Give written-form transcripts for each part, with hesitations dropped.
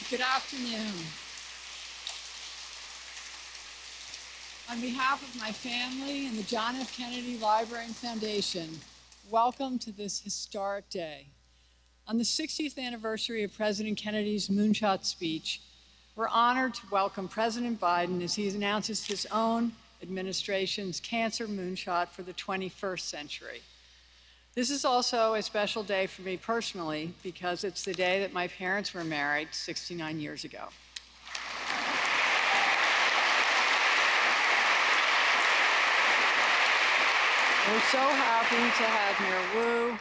Good afternoon. On behalf of my family and the John F. Kennedy Library and Foundation, welcome to this historic day. On the 60th anniversary of President Kennedy's Moonshot speech, we're honored to welcome President Biden as he announces his own administration's cancer moonshot for the 21st century. This is also a special day for me personally because it's the day that my parents were married 69 years ago. We're so happy to have Mayor Wu,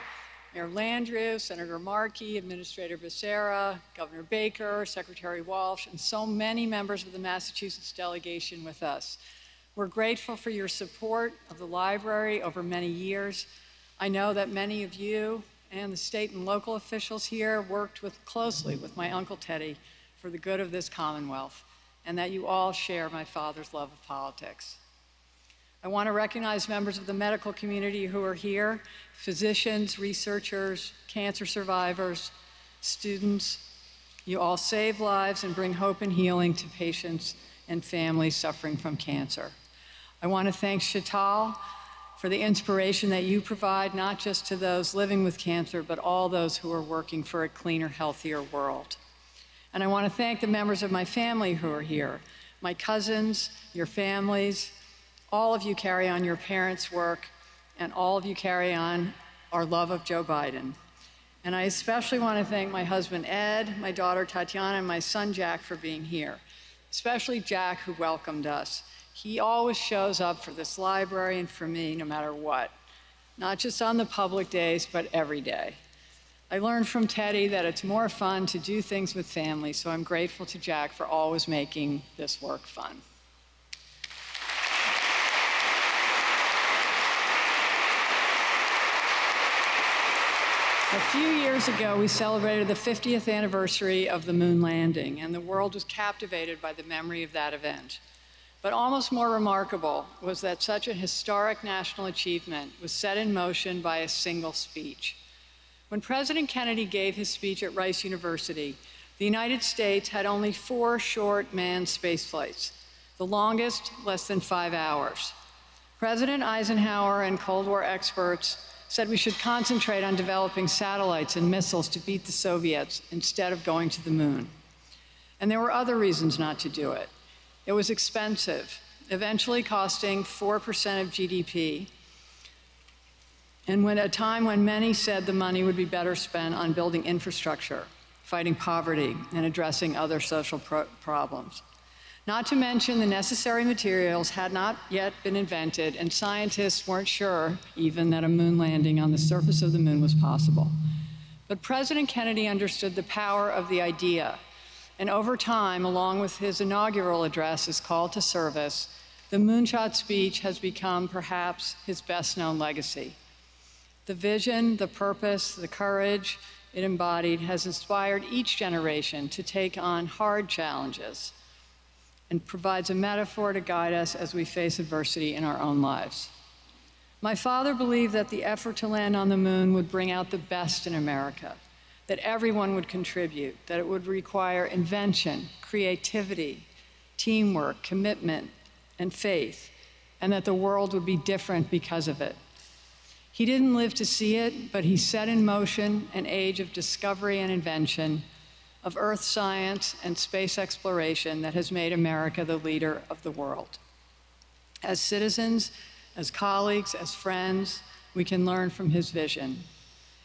Mayor Landrieu, Senator Markey, Administrator Becerra, Governor Baker, Secretary Walsh, and so many members of the Massachusetts delegation with us. We're grateful for your support of the library over many years. I know that many of you and the state and local officials here worked closely with my Uncle Teddy for the good of this Commonwealth, and that you all share my father's love of politics. I want to recognize members of the medical community who are here, physicians, researchers, cancer survivors, students. You all save lives and bring hope and healing to patients and families suffering from cancer. I want to thank Chital for the inspiration that you provide, not just to those living with cancer, but all those who are working for a cleaner, healthier world. And I want to thank the members of my family who are here, my cousins, your families. All of you carry on your parents' work, and all of you carry on our love of Joe Biden. And I especially want to thank my husband, Ed, my daughter, Tatiana, and my son, Jack, for being here, especially Jack, who welcomed us. He always shows up for this library and for me, no matter what, not just on the public days, but every day. I learned from Teddy that it's more fun to do things with family, so I'm grateful to Jack for always making this work fun. A few years ago, we celebrated the 50th anniversary of the moon landing, and the world was captivated by the memory of that event. But almost more remarkable was that such a historic national achievement was set in motion by a single speech. When President Kennedy gave his speech at Rice University, the United States had only 4 short manned spaceflights, the longest less than 5 hours. President Eisenhower and Cold War experts said we should concentrate on developing satellites and missiles to beat the Soviets instead of going to the moon. And there were other reasons not to do it. It was expensive, eventually costing 4% of GDP, and at a time when many said the money would be better spent on building infrastructure, fighting poverty, and addressing other social problems. Not to mention the necessary materials had not yet been invented, and scientists weren't sure even that a moon landing on the surface of the moon was possible. But President Kennedy understood the power of the idea. And over time, along with his inaugural address, his call to service, the Moonshot speech has become perhaps his best-known legacy. The vision, the purpose, the courage it embodied has inspired each generation to take on hard challenges and provides a metaphor to guide us as we face adversity in our own lives. My father believed that the effort to land on the moon would bring out the best in America, that everyone would contribute, that it would require invention, creativity, teamwork, commitment, and faith, and that the world would be different because of it. He didn't live to see it, but he set in motion an age of discovery and invention, of earth science and space exploration that has made America the leader of the world. As citizens, as colleagues, as friends, we can learn from his vision.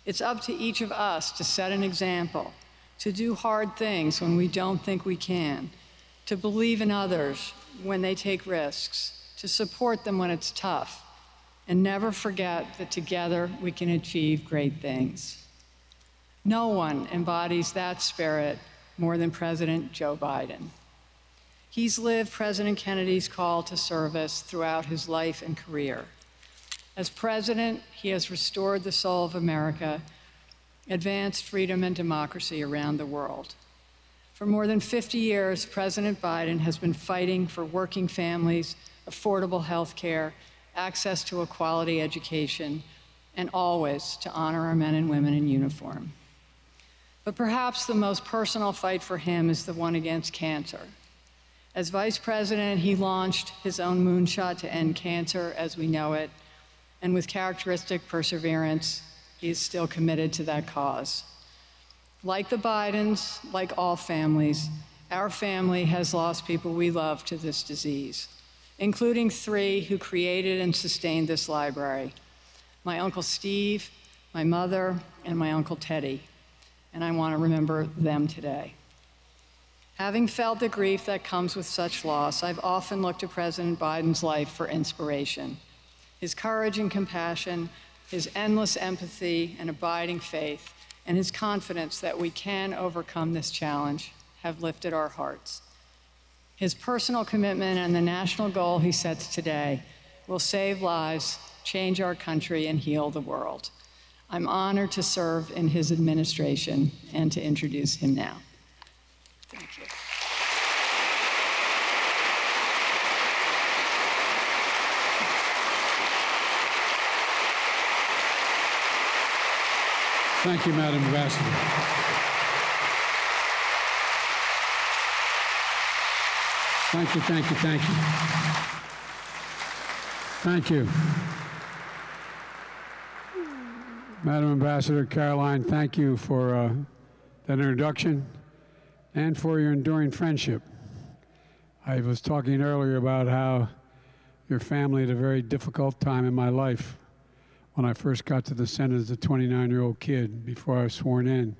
It's up to each of us to set an example, to do hard things when we don't think we can, to believe in others when they take risks, to support them when it's tough, and never forget that together we can achieve great things. No one embodies that spirit more than President Joe Biden. He's lived President Kennedy's call to service throughout his life and career. As president, he has restored the soul of America, advanced freedom and democracy around the world. For more than 50 years, President Biden has been fighting for working families, affordable health care, access to a quality education, and always to honor our men and women in uniform. But perhaps the most personal fight for him is the one against cancer. As vice president, he launched his own Moonshot to end cancer as we know it, and with characteristic perseverance, he is still committed to that cause. Like the Bidens, like all families, our family has lost people we love to this disease, including 3 who created and sustained this library: my Uncle Steve, my mother, and my Uncle Teddy. And I want to remember them today. Having felt the grief that comes with such loss, I've often looked to President Biden's life for inspiration. His courage and compassion, his endless empathy and abiding faith, and his confidence that we can overcome this challenge have lifted our hearts. His personal commitment and the national goal he sets today will save lives, change our country, and heal the world. I'm honored to serve in his administration and to introduce him now. Thank you. Thank you, Madam Ambassador. Thank you, thank you, thank you. Thank you. Madam Ambassador Caroline, thank you for that introduction and for your enduring friendship. I was talking earlier about how your family had a very difficult time in my life when I first got to the Senate as a 29-year-old kid before I was sworn in,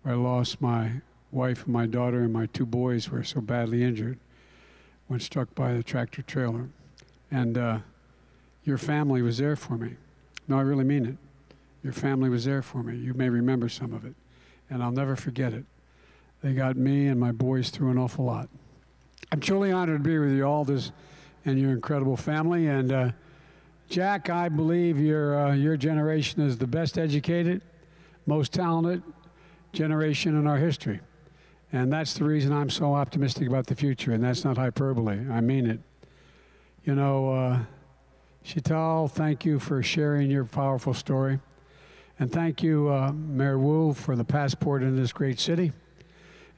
where I lost my wife and my daughter and my 2 boys who were so badly injured when struck by the tractor trailer. And your family was there for me. No, I really mean it. Your family was there for me. You may remember some of it, and I'll never forget it. They got me and my boys through an awful lot. I'm truly honored to be with you all and your incredible family. And Jack, I believe your generation is the best educated, most talented generation in our history. And that's the reason I'm so optimistic about the future, and that's not hyperbole. I mean it. You know, Chital, thank you for sharing your powerful story. And thank you, Mayor Wu, for the passport in this great city.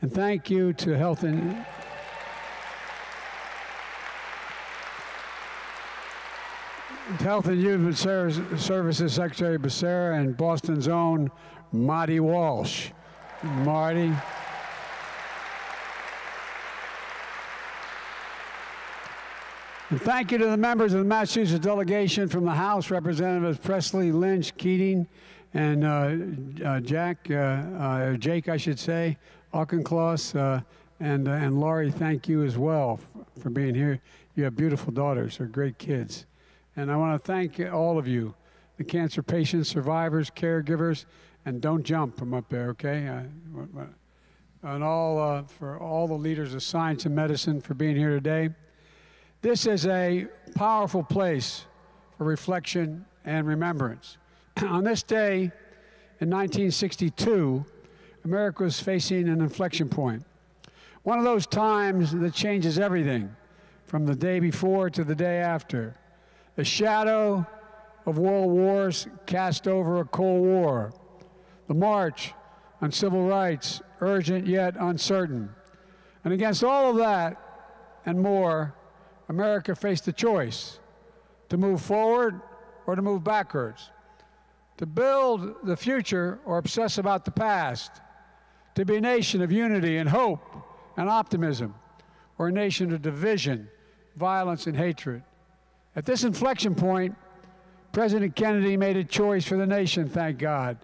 And thank you to Health and Human Services Secretary Becerra and Boston's own Marty Walsh. Marty. And thank you to the members of the Massachusetts delegation from the House, Representatives Presley, Lynch, Keating, and Jake, I should say, Auchincloss, and Laurie, thank you as well for being here. You have beautiful daughters. They're great kids. And I want to thank all of you, the cancer patients, survivors, caregivers, and don't jump from up there, okay? And for all the leaders of science and medicine for being here today. This is a powerful place for reflection and remembrance. On this day in 1962, America was facing an inflection point. One of those times that changes everything from the day before to the day after. The shadow of world wars cast over a Cold War. The march on civil rights, urgent yet uncertain. And against all of that and more, America faced a choice to move forward or to move backwards, to build the future or obsess about the past, to be a nation of unity and hope and optimism, or a nation of division, violence, and hatred. At this inflection point, President Kennedy made a choice for the nation, thank God.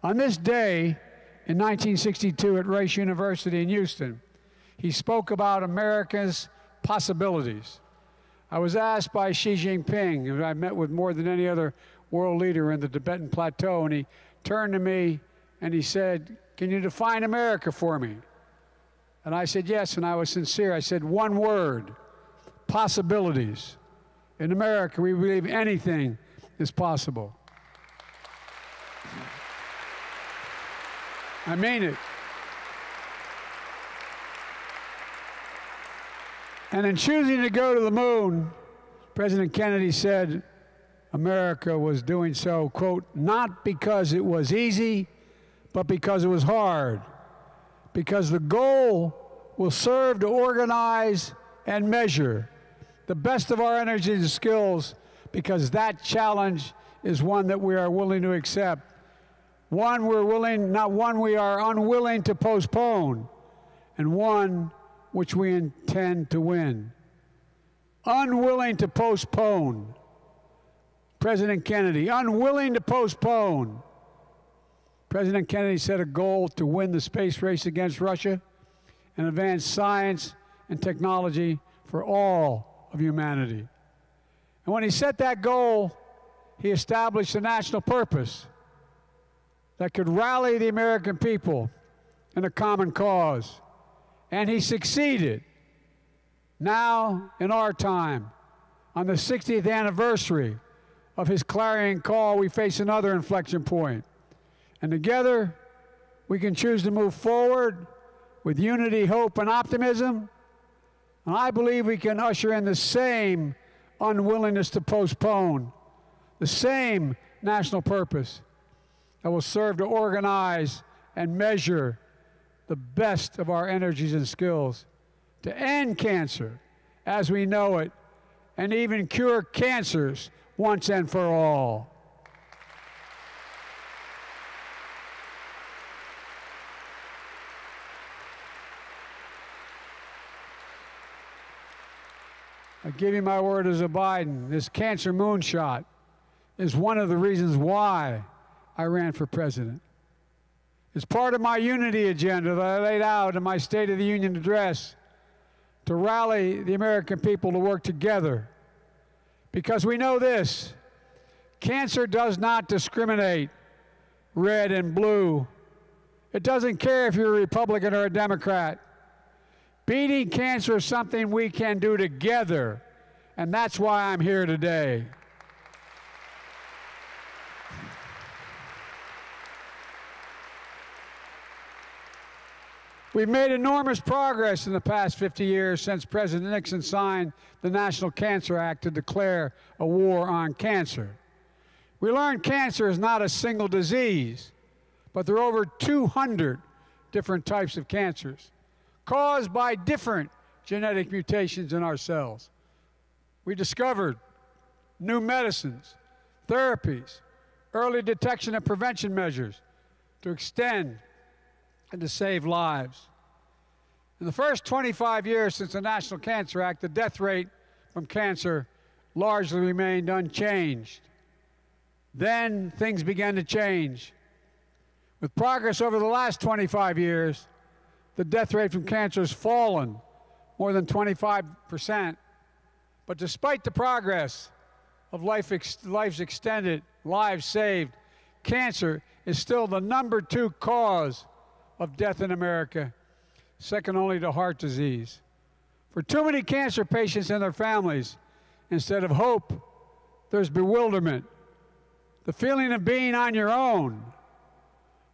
On this day in 1962 at Rice University in Houston, he spoke about America's possibilities. I was asked by Xi Jinping, who I met with more than any other world leader in the Tibetan Plateau, and he turned to me and he said, "Can you define America for me?" And I said, yes, and I was sincere. I said, one word, possibilities. In America, we believe anything is possible. I mean it. And in choosing to go to the moon, President Kennedy said America was doing so, quote, not because it was easy, but because it was hard. Because the goal will serve to organize and measure the best of our energies and skills, because that challenge is one that we are willing to accept. One we're willing, not one we are unwilling to postpone, and one which we intend to win. Unwilling to postpone. President Kennedy, unwilling to postpone. President Kennedy set a goal to win the space race against Russia and advance science and technology for all of humanity. And when he set that goal, he established a national purpose that could rally the American people in a common cause. And he succeeded. Now, in our time, on the 60th anniversary of his clarion call, we face another inflection point. And together, we can choose to move forward with unity, hope, and optimism. And I believe we can usher in the same unwillingness to postpone, the same national purpose that will serve to organize and measure the best of our energies and skills to end cancer as we know it, and even cure cancers once and for all. I give you my word as a Biden, this cancer moonshot is one of the reasons why I ran for president. It's part of my unity agenda that I laid out in my State of the Union address to rally the American people to work together. Because we know this, cancer does not discriminate red and blue. It doesn't care if you're a Republican or a Democrat. Beating cancer is something we can do together, and that's why I'm here today. We've made enormous progress in the past 50 years since President Nixon signed the National Cancer Act to declare a war on cancer. We learned cancer is not a single disease, but there are over 200 different types of cancers caused by different genetic mutations in our cells. We discovered new medicines, therapies, early detection and prevention measures to extend and to save lives. In the first 25 years since the National Cancer Act, the death rate from cancer largely remained unchanged. Then things began to change. With progress over the last 25 years, the death rate from cancer has fallen more than 25%. But despite the progress of lives extended, lives saved, cancer is still the #2 cause of death in America, second only to heart disease. For too many cancer patients and their families, instead of hope, there's bewilderment, the feeling of being on your own,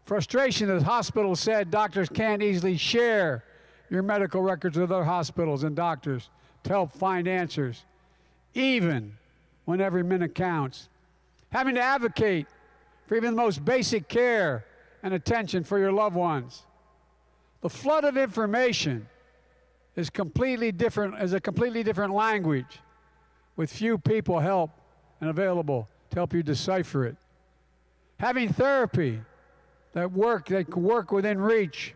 frustration that hospitals said doctors can't easily share your medical records with other hospitals and doctors to help find answers, even when every minute counts. Having to advocate for even the most basic care and attention for your loved ones. The flood of information is a completely different language with few people available to help you decipher it. Having therapy that can work within reach,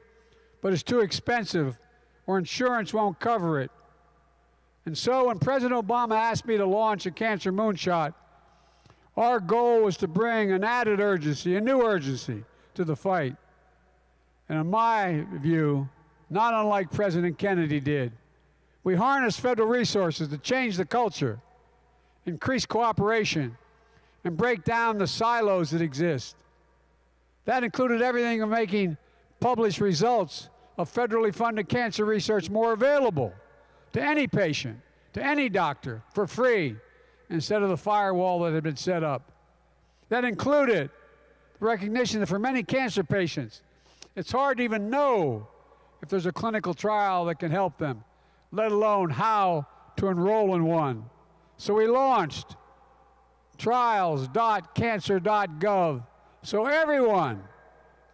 but is too expensive or insurance won't cover it. And so when President Obama asked me to launch a cancer moonshot, our goal was to bring an added urgency, a new urgency to the fight. And in my view, not unlike President Kennedy did, we harnessed federal resources to change the culture, increase cooperation, and break down the silos that exist. That included everything from making published results of federally funded cancer research more available to any patient, to any doctor, for free, instead of the firewall that had been set up. That included the recognition that for many cancer patients, it's hard to even know if there's a clinical trial that can help them, let alone how to enroll in one. So we launched trials.cancer.gov so everyone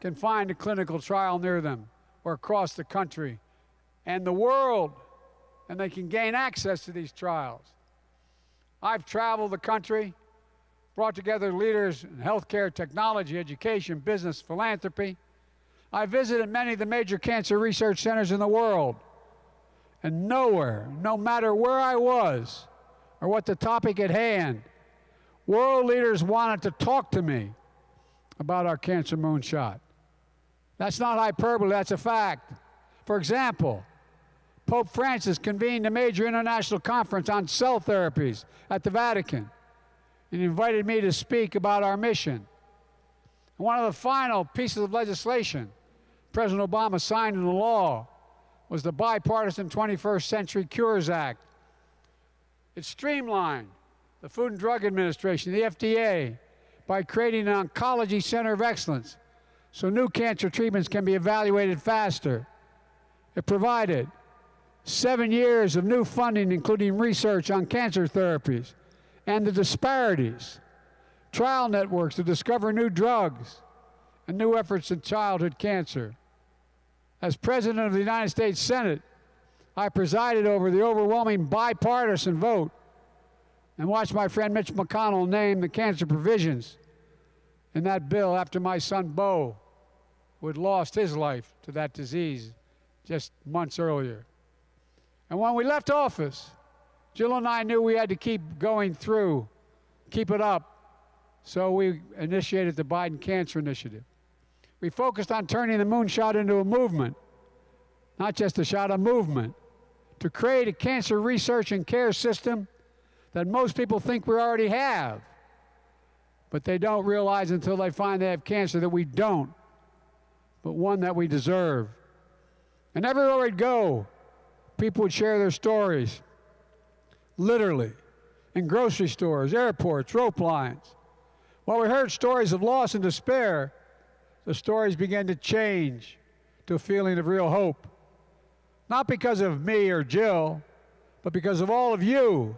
can find a clinical trial near them or across the country and the world, and they can gain access to these trials. I've traveled the country, brought together leaders in healthcare, technology, education, business, philanthropy. I visited many of the major cancer research centers in the world, and nowhere, no matter where I was or what the topic at hand, world leaders wanted to talk to me about our cancer moonshot. That's not hyperbole, that's a fact. For example, Pope Francis convened a major international conference on cell therapies at the Vatican and invited me to speak about our mission. And one of the final pieces of legislation President Obama signed into law was the bipartisan 21st Century Cures Act. It streamlined the Food and Drug Administration, the FDA, by creating an oncology center of excellence so new cancer treatments can be evaluated faster. It provided 7 years of new funding, including research on cancer therapies and the disparities, trial networks to discover new drugs, and new efforts in childhood cancer. As President of the United States Senate, I presided over the overwhelming bipartisan vote and watched my friend Mitch McConnell name the cancer provisions in that bill after my son Beau, who had lost his life to that disease just months earlier. And when we left office, Jill and I knew we had to keep going through, keep it up, so we initiated the Biden Cancer Initiative. We focused on turning the Moonshot into a movement, not just a shot, a movement, to create a cancer research and care system that most people think we already have, but they don't realize until they find they have cancer that we don't, but one that we deserve. And everywhere we'd go, people would share their stories, literally, in grocery stores, airports, rope lines. While we heard stories of loss and despair, the stories began to change to a feeling of real hope. Not because of me or Jill, but because of all of you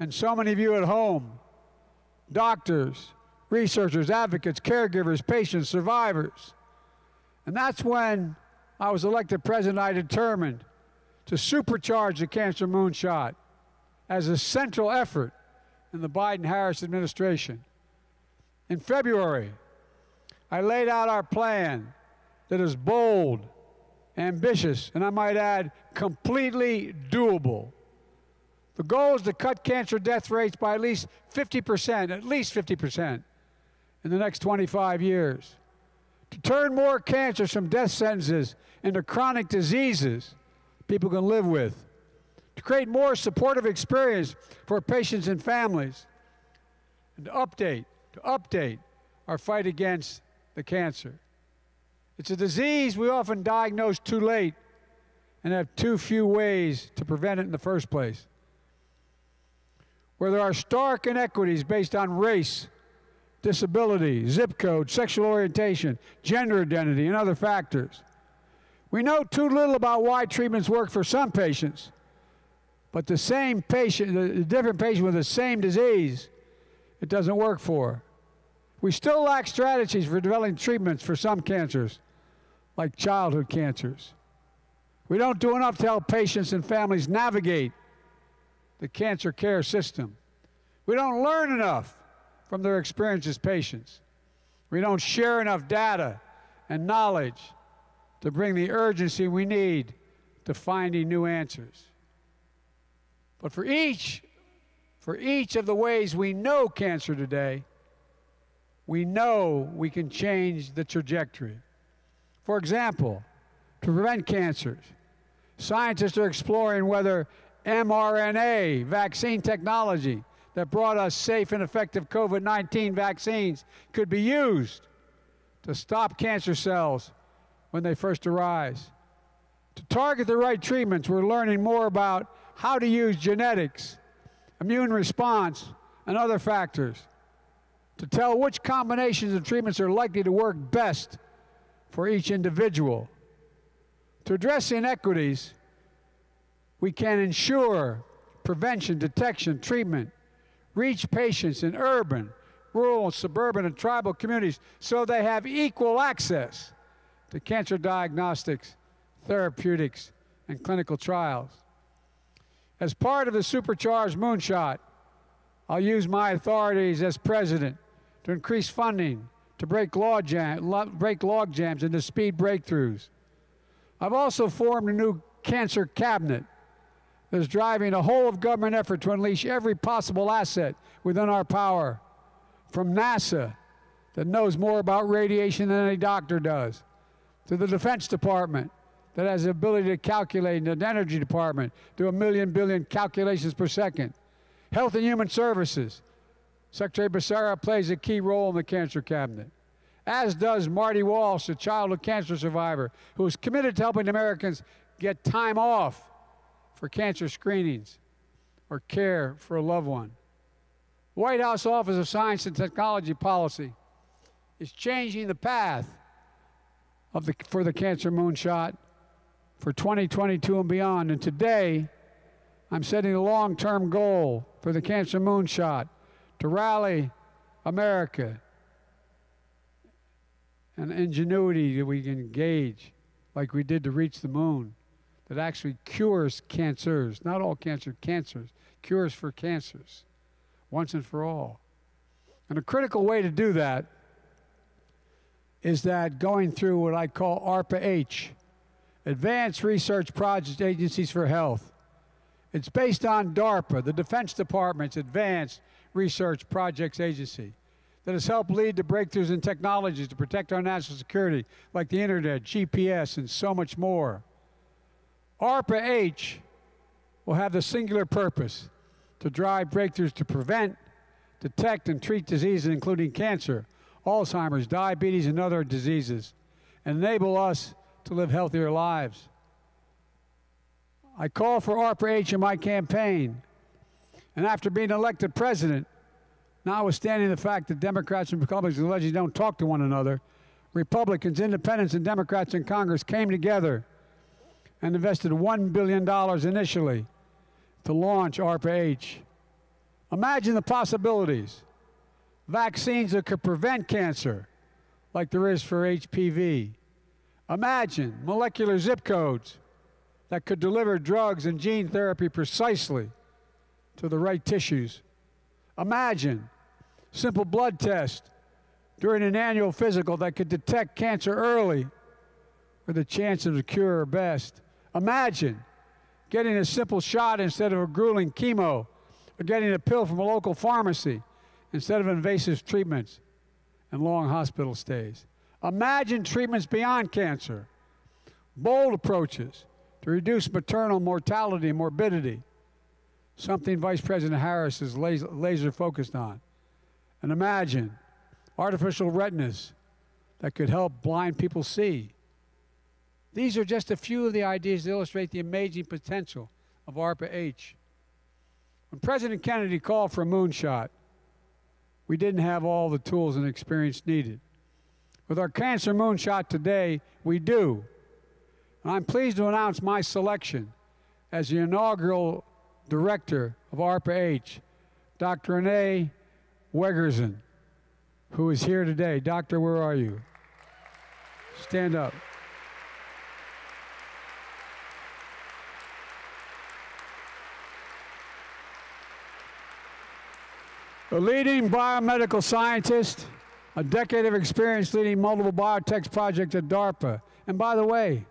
and so many of you at home, doctors, researchers, advocates, caregivers, patients, survivors. And that's when I was elected president. I determined to supercharge the cancer moonshot as a central effort in the Biden-Harris administration. In February, I laid out our plan that is bold, ambitious, and I might add, completely doable. The goal is to cut cancer death rates by at least 50% in the next 25 years. To turn more cancers from death sentences into chronic diseases people can live with. To create more supportive experience for patients and families. And to update our fight against the cancer. It's a disease we often diagnose too late and have too few ways to prevent it in the first place. Where there are stark inequities based on race, disability, zip code, sexual orientation, gender identity, and other factors. We know too little about why treatments work for some patients, but the same patient, the different patient with the same disease, it doesn't work for. We still lack strategies for developing treatments for some cancers, like childhood cancers. We don't do enough to help patients and families navigate the cancer care system. We don't learn enough from their experience as patients. We don't share enough data and knowledge to bring the urgency we need to finding new answers. But for each of the ways we know cancer today, we know we can change the trajectory. For example, to prevent cancers, scientists are exploring whether mRNA vaccine technology that brought us safe and effective COVID-19 vaccines could be used to stop cancer cells when they first arise. To target the right treatments, we're learning more about how to use genetics, immune response, and other factors to tell which combinations of treatments are likely to work best for each individual. To address inequities, we can ensure prevention, detection, treatment, reach patients in urban, rural, suburban, and tribal communities so they have equal access to cancer diagnostics, therapeutics, and clinical trials. As part of the supercharged Moonshot, I'll use my authorities as president to increase funding to break log jams and to speed breakthroughs. I've also formed a new cancer cabinet that is driving a whole-of-government effort to unleash every possible asset within our power, from NASA, that knows more about radiation than any doctor does, to the Defense Department, that has the ability to calculate, and the Energy Department, do 1 billion calculations per second. Health and Human Services, Secretary Becerra plays a key role in the cancer cabinet, as does Marty Walsh, a childhood cancer survivor who is committed to helping Americans get time off for cancer screenings or care for a loved one. The White House Office of Science and Technology Policy is changing the path for the Cancer Moonshot for 2022 and beyond. And today, I'm setting a long-term goal for the Cancer Moonshot to rally America and ingenuity that we can engage, like we did to reach the moon, that actually cures cancers, not all cancers, cures for cancers, once and for all. And a critical way to do that is that going through what I call ARPA-H, Advanced Research Projects Agencies for Health. It's based on DARPA, the Defense Department's Advanced Research Projects Agency, that has helped lead to breakthroughs in technologies to protect our national security, like the internet, GPS, and so much more. ARPA-H will have the singular purpose to drive breakthroughs to prevent, detect, and treat diseases including cancer, Alzheimer's, diabetes, and other diseases, and enable us to live healthier lives. I call for ARPA-H in my campaign, and after being elected president, notwithstanding the fact that Democrats and Republicans allegedly don't talk to one another, Republicans, Independents, and Democrats in Congress came together and invested $1 billion initially to launch ARPA-H. Imagine the possibilities. Vaccines that could prevent cancer, like there is for HPV. Imagine molecular zip codes that could deliver drugs and gene therapy precisely to the right tissues. Imagine simple blood tests during an annual physical that could detect cancer early where the chances of a cure are best. Imagine getting a simple shot instead of a grueling chemo, or getting a pill from a local pharmacy instead of invasive treatments and long hospital stays. Imagine treatments beyond cancer, bold approaches to reduce maternal mortality and morbidity, something Vice President Harris is laser focused on. And imagine artificial retinas that could help blind people see. These are just a few of the ideas that illustrate the amazing potential of ARPA-H. When President Kennedy called for a moonshot, we didn't have all the tools and experience needed. With our Cancer Moonshot today, we do. And I'm pleased to announce my selection as the inaugural director of ARPA-H, Dr. Renee Wegerson, who is here today. Doctor, where are you? Stand up. A leading biomedical scientist, a decade of experience leading multiple biotech projects at DARPA. And by the way,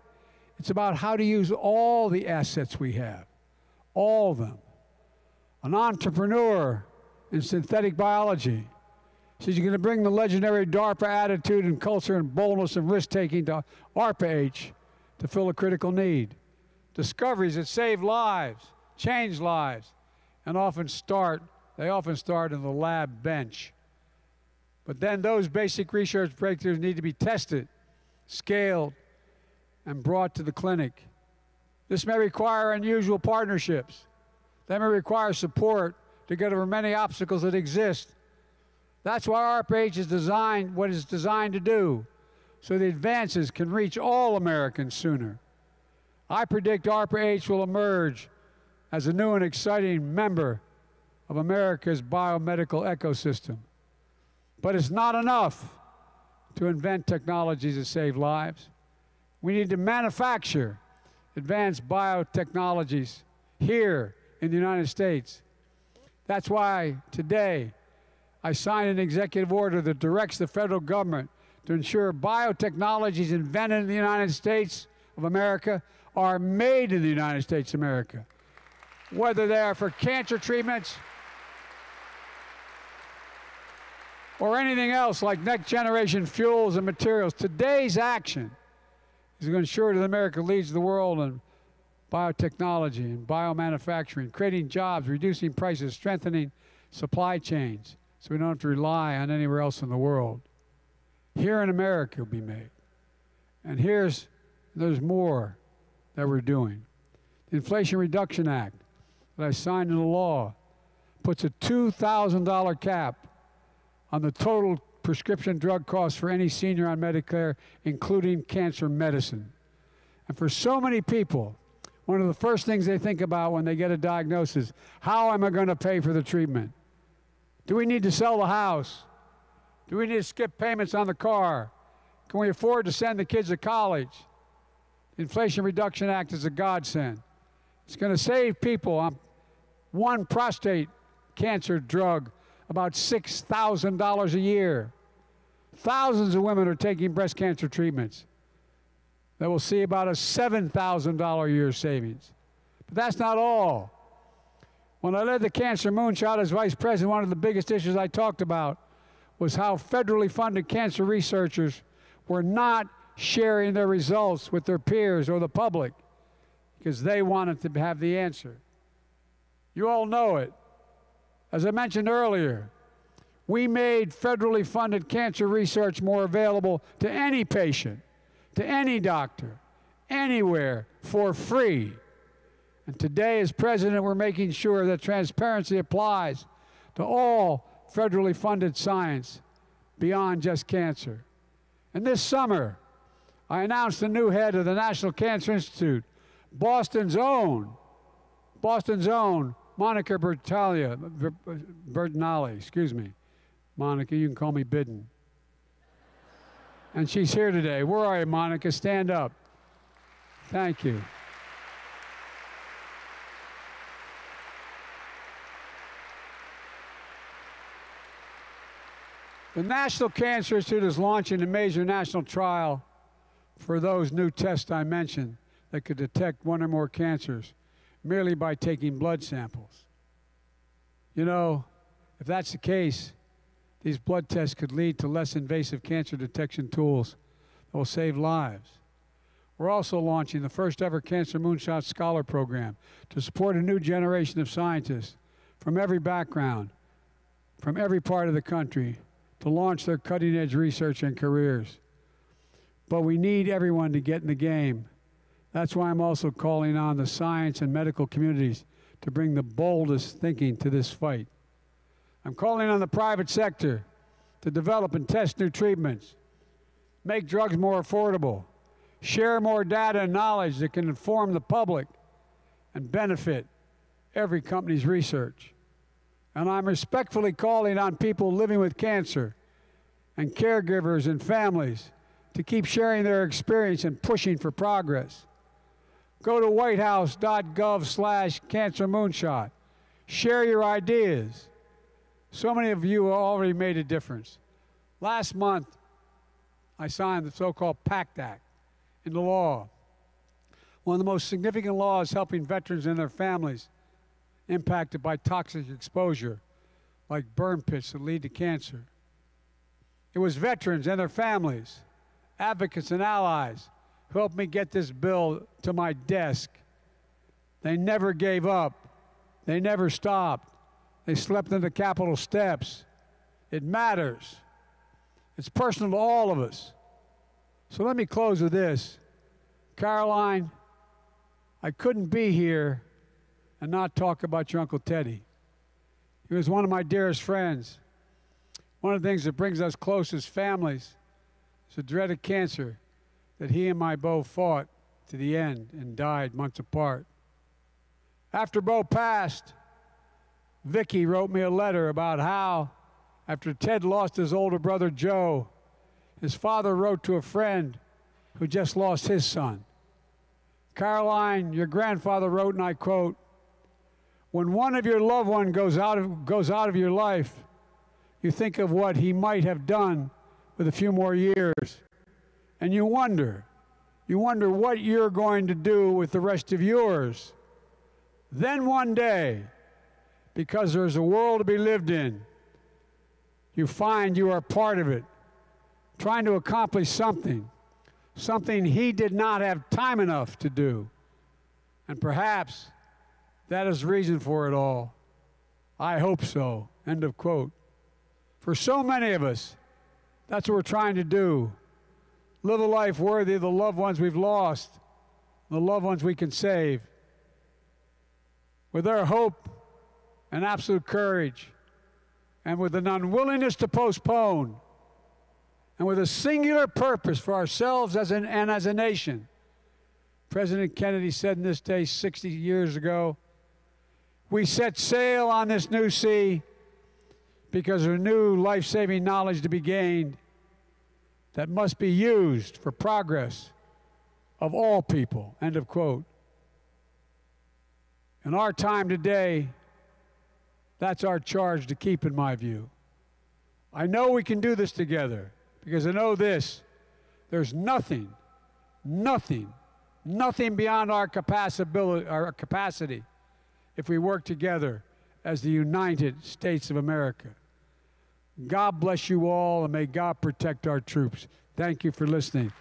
it's about how to use all the assets we have, all of them. An entrepreneur in synthetic biology. She's going to bring the legendary DARPA attitude and culture and boldness and risk-taking to ARPA-H to fill a critical need. Discoveries that save lives, change lives, and often start in the lab bench. But then those basic research breakthroughs need to be tested, scaled, and brought to the clinic. This may require unusual partnerships. That may require support to get over many obstacles that exist. That's why ARPA-H is designed what it's designed to do, so the advances can reach all Americans sooner. I predict ARPA-H will emerge as a new and exciting member of America's biomedical ecosystem. But it's not enough to invent technologies that save lives. We need to manufacture advanced biotechnologies here in the United States. That's why today I signed an executive order that directs the federal government to ensure biotechnologies invented in the United States of America are made in the United States of America, whether they are for cancer treatments or anything else like next-generation fuels and materials. Today's action is going to ensure that America leads the world in biotechnology and biomanufacturing, creating jobs, reducing prices, strengthening supply chains so we don't have to rely on anywhere else in the world. Here in America will be made. And there's more that we're doing. The Inflation Reduction Act that I signed into law puts a $2,000 cap on the total prescription drug costs for any senior on Medicare, including cancer medicine. And for so many people, one of the first things they think about when they get a diagnosis, how am I going to pay for the treatment? Do we need to sell the house? Do we need to skip payments on the car? Can we afford to send the kids to college? The Inflation Reduction Act is a godsend. It's going to save people on one prostate cancer drug about $6,000 a year. Thousands of women are taking breast cancer treatments that will see about a $7,000 a year savings. But that's not all. When I led the Cancer Moonshot as vice president, one of the biggest issues I talked about was how federally funded cancer researchers were not sharing their results with their peers or the public because they wanted to have the answer. You all know it. As I mentioned earlier, we made federally funded cancer research more available to any patient, to any doctor, anywhere, for free. And today, as president, we're making sure that transparency applies to all federally funded science beyond just cancer. And this summer, I announced the new head of the National Cancer Institute, Boston's own Monica Bertinelli, excuse me. Monica, you can call me Bidden. And she's here today. Where are you, Monica? Stand up. Thank you. The National Cancer Institute is launching a major national trial for those new tests I mentioned that could detect one or more cancers merely by taking blood samples. You know, if that's the case, these blood tests could lead to less invasive cancer detection tools that will save lives. We're also launching the first ever Cancer Moonshot Scholar Program to support a new generation of scientists from every background, from every part of the country, to launch their cutting-edge research and careers. But we need everyone to get in the game. That's why I'm also calling on the science and medical communities to bring the boldest thinking to this fight. I'm calling on the private sector to develop and test new treatments, make drugs more affordable, share more data and knowledge that can inform the public and benefit every company's research. And I'm respectfully calling on people living with cancer and caregivers and families to keep sharing their experience and pushing for progress. Go to whitehouse.gov/cancermoonshot. Share your ideas. So many of you have already made a difference. Last month, I signed the so-called PACT Act into law, one of the most significant laws helping veterans and their families impacted by toxic exposure, like burn pits that lead to cancer. It was veterans and their families, advocates and allies, who helped me get this bill to my desk. They never gave up. They never stopped. They slept on the Capitol steps. It matters. It's personal to all of us. So let me close with this. Caroline, I couldn't be here and not talk about your Uncle Teddy. He was one of my dearest friends. One of the things that brings us close as families is the dread of cancer that he and I both fought to the end and died months apart. After Bo passed, Vicki wrote me a letter about how, After Ted lost his older brother Joe, his father wrote to a friend who just lost his son. Caroline, your grandfather wrote, and I quote, "When one of your loved ones goes out of your life, you think of what he might have done with a few more years, and you wonder what you're going to do with the rest of yours. Then one day, because there's a world to be lived in, you find you are part of it, trying to accomplish something he did not have time enough to do. And perhaps that is the reason for it all. I hope so." End of quote. For so many of us, that's what we're trying to do. Live a life worthy of the loved ones we've lost, the loved ones we can save. With their hope and absolute courage, and with an unwillingness to postpone, and with a singular purpose for ourselves as a nation. President Kennedy said in this day 60 years ago, "We set sail on this new sea because there's new life-saving knowledge to be gained that must be used for progress of all people." End of quote. In our time today, that's our charge to keep, in my view. I know we can do this together because I know this: there's nothing beyond our capacity if we work together as the United States of America. God bless you all, and may God protect our troops. Thank you for listening.